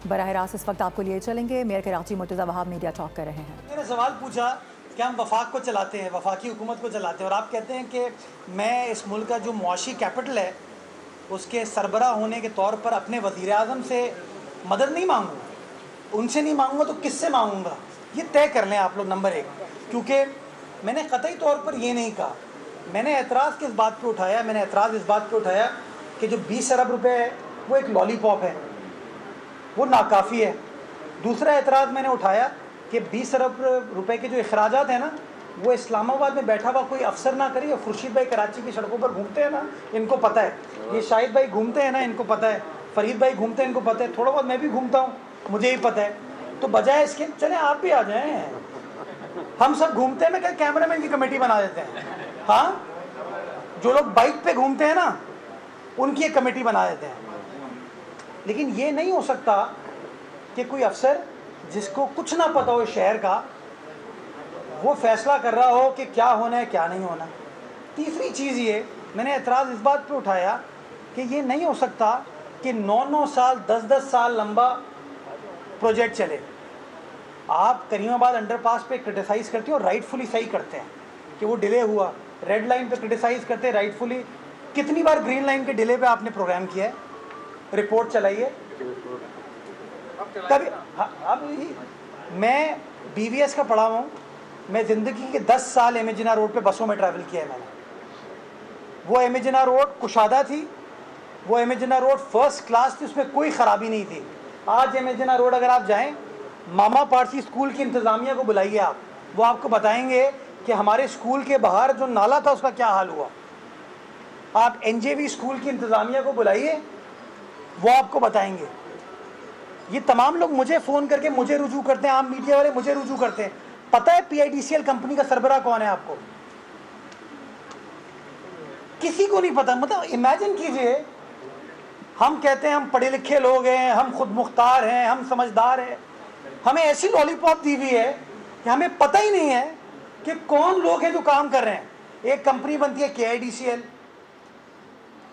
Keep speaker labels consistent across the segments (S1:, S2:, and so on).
S1: बराह रास्त इस वक्त आपको लिए चलेंगे। Mayor Karachi Murtaza Wahab media talk कर रहे हैं।
S2: मैंने सवाल पूछा कि हम वफाक को चलाते हैं, वफाकी हुकूमत को चलाते हैं, और आप कहते हैं कि मैं इस मुल्क का जो मुआशी कैपिटल है उसके सरबरा होने के तौर पर अपने वज़ीर आज़म से मदद नहीं मांगूँगा। उनसे नहीं मांगूंगा तो किससे मांगूंगा, ये तय कर लें आप लोग। नंबर एक, क्योंकि मैंने कतई तौर पर ये नहीं कहा, मैंने एतराज़ किस बात पे उठाया, मैंने एतराज़ इस बात पे उठाया कि जो 20 अरब रुपए है वो एक लॉलीपॉप है, वो नाकाफ़ी है। दूसरा एतराज़ मैंने उठाया कि 20 अरब रुपए के जो अखराजात हैं ना, वो इस्लामाबाद में बैठा हुआ कोई अफसर ना करे। और खुर्शीद भाई कराची की सड़कों पर घूमते हैं ना, इनको पता है, ये शाहिद भाई घूमते हैं ना, इनको पता है, फरीद भाई घूमते हैं, इनको पता है, थोड़ा बहुत मैं भी घूमता हूँ, मुझे ही पता है। तो बजाय इसके चले आप भी आ जाएं, हम सब घूमते हैं, मैं क्या कैमरामैन की कमेटी बना देते हैं। हाँ, जो लोग बाइक पे घूमते हैं ना, उनकी एक कमेटी बना देते हैं। लेकिन ये नहीं हो सकता कि कोई अफसर जिसको कुछ ना पता हो शहर का, वो फैसला कर रहा हो कि क्या होना है क्या नहीं होना। तीसरी चीज़ ये, मैंने एतराज़ इस बात पे उठाया कि ये नहीं हो सकता कि 9-9 साल 10-10 साल लंबा प्रोजेक्ट चले। आप करीमाबाद अंडरपास पे क्रिटिसाइज़ करते हो, राइटफुली सही करते हैं कि वो डिले हुआ। रेड लाइन पे क्रिटिसाइज़ करते हैं, राइटफुली। कितनी बार ग्रीन लाइन के डिले पे आपने प्रोग्राम किया है, रिपोर्ट चलाइए कभी। अब मैं BVS का पढ़ा हूँ, मैं ज़िंदगी के 10 साल एमेजिना रोड पे बसों में ट्रैवल किया है मैंने। वो एमेजिना रोड कुशादा थी, वो एमेजिना रोड फर्स्ट क्लास थी, उसमें कोई ख़राबी नहीं थी। आज एमेजिना रोड अगर आप जाएं, मामा पारसी स्कूल की इंतज़ामिया को बुलाइए आप, वो आपको बताएंगे कि हमारे स्कूल के बाहर जो नाला था उसका क्या हाल हुआ। आप NJV स्कूल की इंतज़ामिया को बुलाइए, वो आपको बताएंगे। ये तमाम लोग मुझे फ़ोन करके मुझे रुजू करते हैं, आम मीडिया वाले मुझे रुजू करते हैं। पता है PIDCL कंपनी का सरबराह कौन है आपको? किसी को नहीं पता। मतलब इमेजिन कीजिए, हम कहते हैं हम पढ़े लिखे लोग हैं, हम खुद मुख्तार हैं, हम समझदार हैं, हमें ऐसी लॉलीपॉप दी हुई है कि हमें पता ही नहीं है कि कौन लोग हैं जो काम कर रहे हैं। एक कंपनी बनती है KIDCL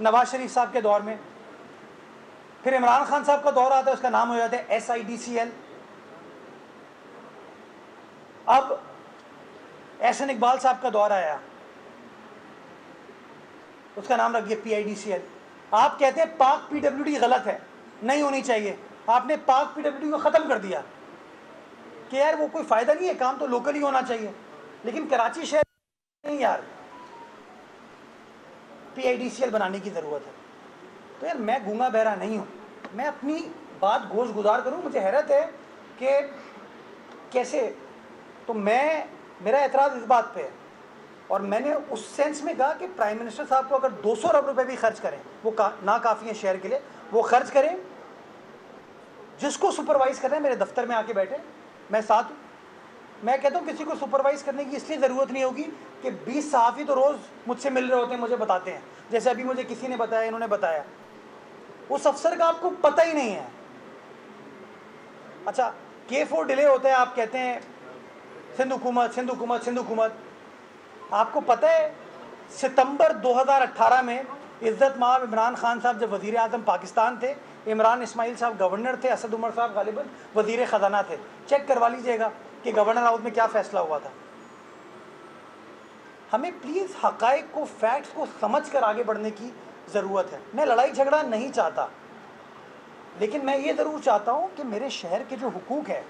S2: नवाज शरीफ साहब के दौर में, फिर इमरान खान साहब का दौर आता है, उसका नाम हो जाता है SIDCL। अब एहसन इकबाल साहब का दौर आया, उसका नाम रख दिया PIDCL। आप कहते हैं पाक PWD गलत है, नहीं होनी चाहिए, आपने पाक PWD को ख़त्म कर दिया कि यार वो कोई फ़ायदा नहीं है, काम तो लोकल ही होना चाहिए। लेकिन कराची शहर नहीं यार, PIDCL बनाने की ज़रूरत है। तो यार मैं गूंगा बहरा नहीं हूँ, मैं अपनी बात गोश गुजार करूँ। मुझे हैरत है कि कैसे, तो मेरा एतराज़ इस बात पे है, और मैंने उस सेंस में कहा कि प्राइम मिनिस्टर साहब को अगर 200 अरब रुपए भी खर्च करें, वो ना काफ़ी है शहर के लिए, वो खर्च करें। जिसको सुपरवाइज़ करना है मेरे दफ्तर में आके बैठे, मैं साथ हूँ। मैं कहता हूँ किसी को सुपरवाइज़ करने की इसलिए ज़रूरत नहीं होगी कि 20 सहाफ़ी तो रोज़ मुझसे मिल रहे होते हैं, मुझे बताते हैं, जैसे अभी मुझे किसी ने बताया, इन्होंने बताया, उस अफसर का आपको पता ही नहीं है। अच्छा, K4 डिले होता है, आप कहते हैं सिंध हुकूमत, सिंध हुकूमत, सिंध हुकूमत। आपको पता है सितंबर 2018 में इज़्ज़त माब इमरान खान साहब जब वज़ीर आज़म पाकिस्तान थे, इमरान इस्माइल साहब गवर्नर थे, असद उमर साहब गालिबन वज़ीर ख़जाना थे। चेक करवा लीजिएगा कि गवर्नर हाउस में क्या फ़ैसला हुआ था। हमें प्लीज़ हक़ाइक़ को, फैक्ट्स को समझ कर आगे बढ़ने की ज़रूरत है। मैं लड़ाई झगड़ा नहीं चाहता, लेकिन मैं ये ज़रूर चाहता हूँ कि मेरे शहर के जो हुकूक है,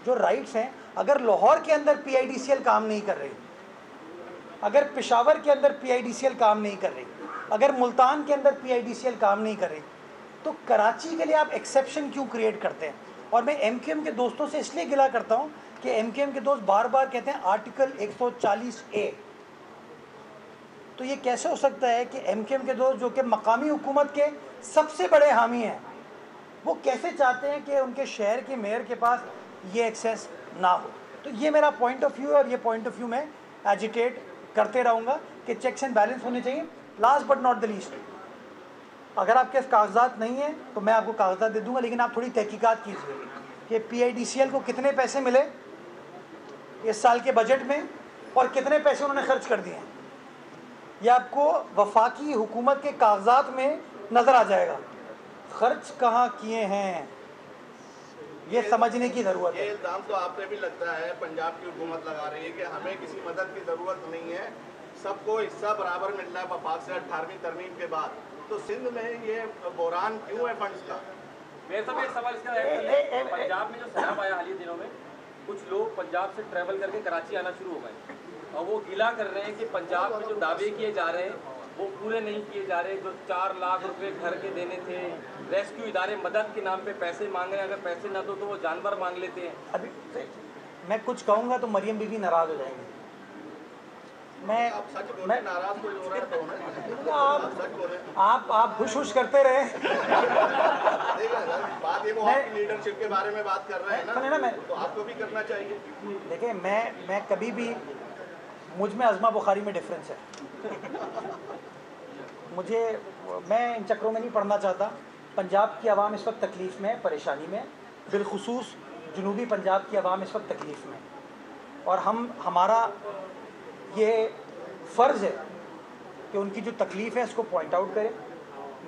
S2: जो राइट्स हैं, अगर लाहौर के अंदर PIDCL काम नहीं कर रही, अगर पेशावर के अंदर PIDCL काम नहीं कर रही, अगर मुल्तान के अंदर PIDCL काम नहीं कर रही, तो कराची के लिए आप एक्सेप्शन क्यों क्रिएट करते हैं? और मैं MQM के दोस्तों से इसलिए गिला करता हूँ कि MQM के दोस्त बार बार कहते हैं आर्टिकल 140A। तो ये कैसे हो सकता है कि MQM के दोस्त, जो कि मकामी हुकूमत के सबसे बड़े हामी हैं, वो कैसे चाहते हैं कि उनके शहर के मेयर के पास ये एक्सेस ना हो? तो ये मेरा पॉइंट ऑफ व्यू है, और ये पॉइंट ऑफ व्यू मैं एजिटेट करते रहूँगा कि चेक्स एंड बैलेंस होने चाहिए। Last but not the least, अगर आपके पास कागजात नहीं है तो मैं आपको कागजात दे दूँगा, लेकिन आप थोड़ी तहकीकात कीजिए कि PIDCL को कितने पैसे मिले इस साल के बजट में और कितने पैसे उन्होंने खर्च कर दिए हैं। यह आपको वफाकी हुकूमत के कागजात में नज़र आ जाएगा, खर्च कहाँ किए हैं। ये समझने की ज़रूरत है।
S3: ये इल्ज़ाम तो आप पे भी लगता है, पंजाब की हुकूमत लगा रही है कि हमें किसी मदद की ज़रूरत नहीं है, सबको हिस्सा बराबर मिल रहा है वफाक से 18वीं तरमीम के बाद, तो सिंध में ये बहरान क्यों है फंड्स का?
S4: मेरे साहब एक सवाल इसका है, पंजाब में जो सैलाब आया हाल ही दिनों में, कुछ लोग पंजाब से ट्रैवल करके कराची आना शुरू हो गए और वो गिला कर रहे हैं कि पंजाब में जो दावे किए जा रहे हैं वो पूरे नहीं किए जा रहे। जो 4 लाख रुपए घर के देने थे, रेस्क्यू इदारे मदद के नाम पे पैसे मांग रहे हैं, अगर पैसे ना दो तो वो जानवर मांग लेते हैं।
S2: अभी मैं कुछ कहूँगा तो मरियम बीबी नाराज़ हो जाएंगे।
S3: आप सच बोले, नाराज कोई हो रहा है तो
S2: आप खुश करते रहे।
S3: बात ये वो आपकी लीडरशिप के बारे में बात कर रहे हैं ना, तो आपको भी करना चाहिए।
S2: देखिए मैं कभी भी, मुझ में अज़मा बुखारी में डिफरेंस है। मैं इन चक्रों में नहीं पढ़ना चाहता। पंजाब की आवाम इस वक्त तकलीफ़ में, परेशानी में, बिलखुसूस जनूबी पंजाब की आवाम इस वक्त तकलीफ़ में, और हमारा ये फ़र्ज़ है कि उनकी जो तकलीफ़ है उसको पॉइंट आउट करें।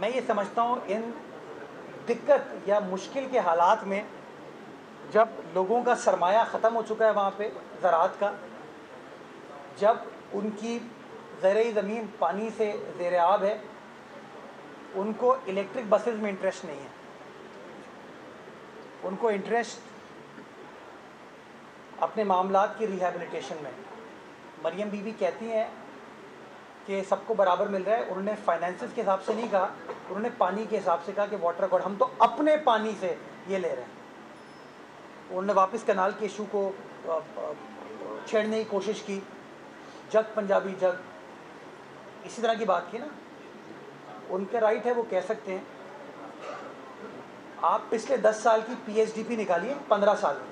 S2: मैं ये समझता हूँ इन दिक्कत या मुश्किल के हालात में, जब लोगों का सरमाया ख़त्म हो चुका है वहाँ पे ज़राअत का, जब उनकी ज़र ज़मीन पानी से ज़ेर आब है, उनको इलेक्ट्रिक बसेस में इंटरेस्ट नहीं है, उनको इंटरेस्ट अपने मामलात की रिहैबिलिटेशन में। मरियम बीबी कहती हैं कि सबको बराबर मिल रहा है। उन्होंने फाइनेंसेस के हिसाब से नहीं कहा, उन्होंने पानी के हिसाब से कहा कि वाटर अकॉर्ड, हम तो अपने पानी से ये ले रहे हैं। उन्होंने वापस कनाल के इशू को छेड़ने की कोशिश की, जग पंजाबी जग, इसी तरह की बात की ना। उनका राइट है, वो कह सकते हैं। आप पिछले 10 साल की PSDP निकालिए, 15 साल में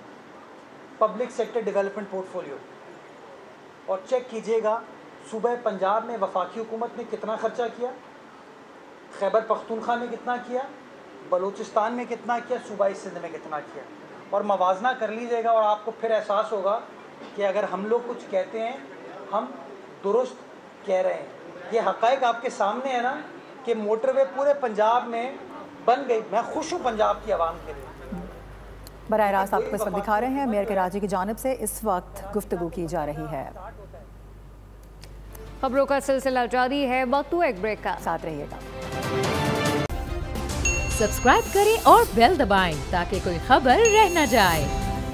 S2: पब्लिक सेक्टर डेवलपमेंट पोर्टफोलियो, और चेक कीजिएगा सूबे पंजाब में वफाकी हुकूमत ने कितना खर्चा किया, खैबर पख्तूनख्वा में कितना किया, बलूचिस्तान में कितना किया, सूबाई सिंध में कितना किया, और मवाजना कर लीजिएगा और आपको फिर एहसास होगा कि अगर हम लोग कुछ कहते हैं हम दुरुस्त कह रहे हैं। ये हक़ाइक़ आपके सामने है ना कि मोटरवे पूरे पंजाब में बन गई। मैं खुश हूँ पंजाब की आवाम के लिए।
S1: बराह रास्त आपको इस वक्त दिखा रहे हैं, मेयर कराची की जानिब से इस वक्त गुफ्तगू की जा रही है।
S5: खबरों का सिलसिला जारी है, वक्त हुआ एक ब्रेक का,
S1: साथ रहिएगा।
S6: सब्सक्राइब करें और बेल दबाएं ताकि कोई खबर रह न जाए।